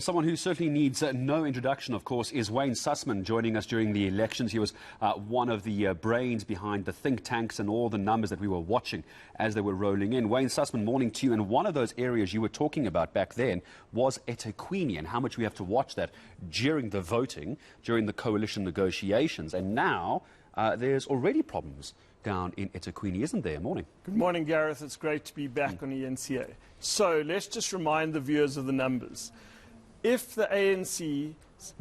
Someone who certainly needs no introduction, of course, is Wayne Sussman, joining us during the elections. He was one of the brains behind the think tanks and all the numbers that we were watching as they were rolling in. Wayne Sussman, morning to you. And one of those areas you were talking about back then was eThekwini and how much we have to watch that during the voting, during the coalition negotiations. And now there's already problems down in eThekwini, isn't there? Morning. Good morning, Gareth. It's great to be back on eNCA. So let's just remind the viewers of the numbers. If the ANC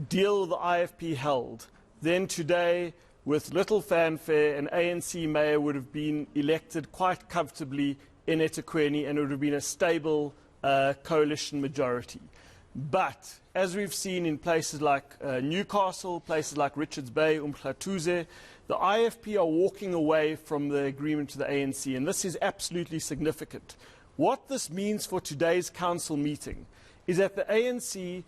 deal the IFP held, then today, with little fanfare, an ANC mayor would have been elected quite comfortably in eThekwini, and it would have been a stable coalition majority. But, as we've seen in places like Newcastle, places like Richards Bay, Umhlatuze, the IFP are walking away from the agreement to the ANC, and this is absolutely significant. What this means for today's council meeting is that the ANC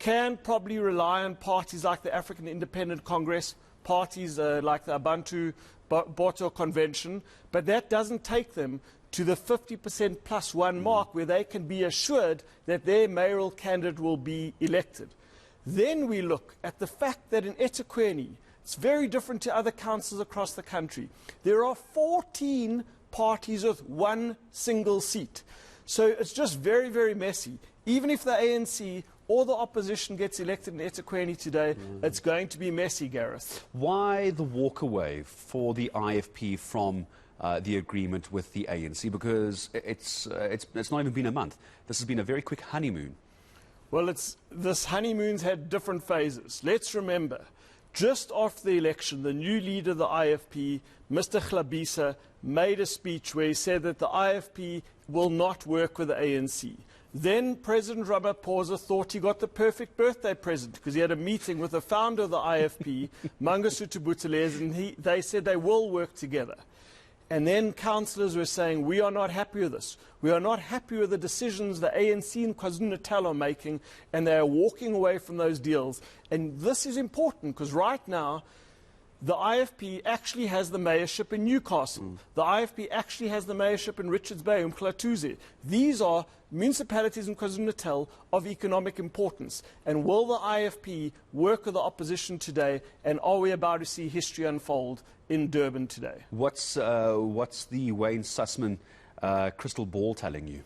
can probably rely on parties like the African Independent Congress, parties like the Abantu Boto Convention, but that doesn't take them to the 50% plus one mark where they can be assured that their mayoral candidate will be elected. Then we look at the fact that in eThekwini, it's very different to other councils across the country. There are 14 parties with one single seat. So it's just very, very messy. Even if the ANC or the opposition gets elected in eThekwini today, it's going to be messy, Gareth. Why the walkaway for the IFP from the agreement with the ANC? Because it's not even been a month. This has been a very quick honeymoon. Well, this honeymoon's had different phases. Let's remember, just after the election, the new leader of the IFP, Mr. Chlabisa, made a speech where he said that the IFP will not work with the ANC. Then President Ramaphosa thought he got the perfect birthday present because he had a meeting with the founder of the IFP, Mangosuthu Buthelezi, and they said they will work together. And then councillors were saying, we are not happy with this. We are not happy with the decisions the ANC in KwaZulu-Natal are making, and they are walking away from those deals. And this is important because right now, the IFP actually has the mayorship in Newcastle. The IFP actually has the mayorship in Richards Bay, Umhlatuze. These are municipalities in KwaZulu-Natal of economic importance. And will the IFP work with the opposition today? And are we about to see history unfold in Durban today? What's the Wayne Sussman crystal ball telling you?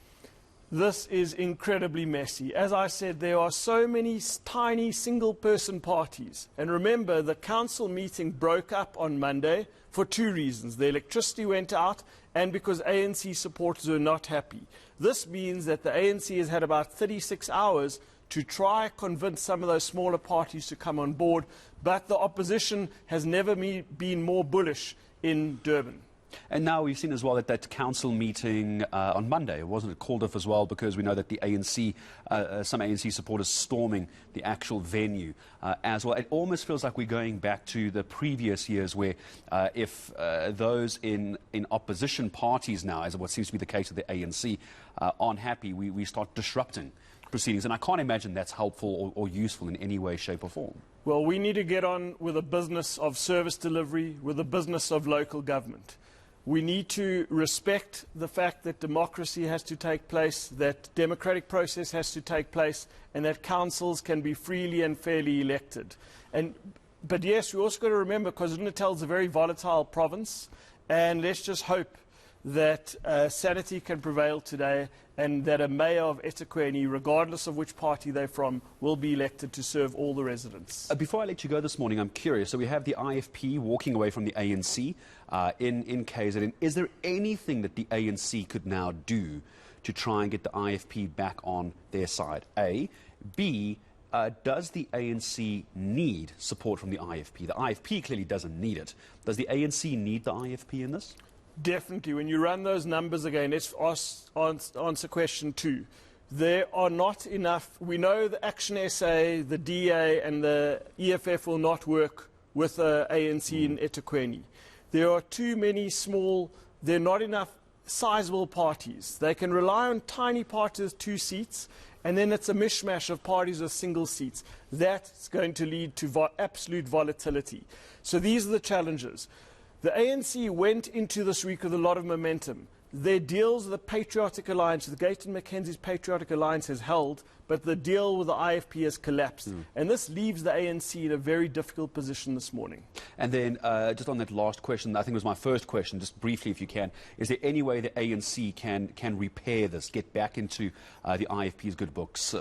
This is incredibly messy. As I said, there are so many tiny single-person parties. And remember, the council meeting broke up on Monday for two reasons. The electricity went out and because ANC supporters were not happy. This means that the ANC has had about 36 hours to try convince some of those smaller parties to come on board, but the opposition has never been more bullish in Durban. And now we've seen as well that council meeting on Monday, wasn't it called off as well because we know that the ANC, some ANC supporters storming the actual venue as well. It almost feels like we're going back to the previous years where if those in opposition parties now, as what seems to be the case with the ANC, aren't happy, we start disrupting proceedings. And I can't imagine that's helpful or useful in any way, shape or form. Well, we need to get on with a business of service delivery, with a business of local government. We need to respect the fact that democracy has to take place, that democratic process has to take place, and that councils can be freely and fairly elected. But yes, we also got to remember KwaZulu-Natal is a very volatile province, and let's just hope that sanity can prevail today and that a mayor of eThekwini, regardless of which party they're from, will be elected to serve all the residents. Before I let you go this morning, I'm curious. So we have the IFP walking away from the ANC in KZN. Is there anything that the ANC could now do to try and get the IFP back on their side? A. B. Does the ANC need support from the IFP? The IFP clearly doesn't need it. Does the ANC need the IFP in this? Definitely. When you run those numbers again, let's answer question 2. There are not enough. We know the Action SA, the DA and the EFF will not work with the ANC in eThekwini. There are too many small, there are not enough sizable parties. They can rely on tiny parties with 2 seats, and then it's a mishmash of parties with single seats. That's going to lead to absolute volatility. So these are the challenges. The ANC went into this week with a lot of momentum. Their deals, the Patriotic Alliance, the Gayton Mackenzie's Patriotic Alliance has held, but the deal with the IFP has collapsed. And this leaves the ANC in a very difficult position this morning. And then just on that last question, I think it was my first question, just briefly if you can, is there any way the ANC can repair this, get back into the IFP's good books?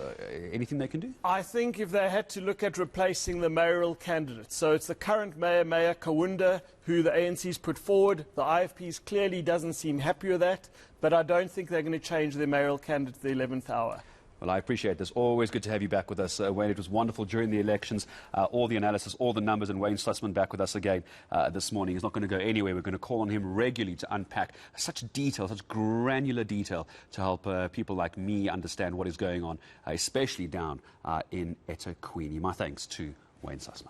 Anything they can do? I think if they had to look at replacing the mayoral candidate, so it's the current mayor, Mayor Kawunda, who the ANC's put forward. The IFP's clearly doesn't seem happy with that, but I don't think they're going to change their mayoral candidate at the 11th hour. Well, I appreciate this. Always good to have you back with us, Wayne. It was wonderful during the elections, all the analysis, all the numbers, and Wayne Sussman back with us again this morning. He's not going to go anywhere. We're going to call on him regularly to unpack such detail, such granular detail, to help people like me understand what is going on, especially down in eThekwini. My thanks to Wayne Sussman.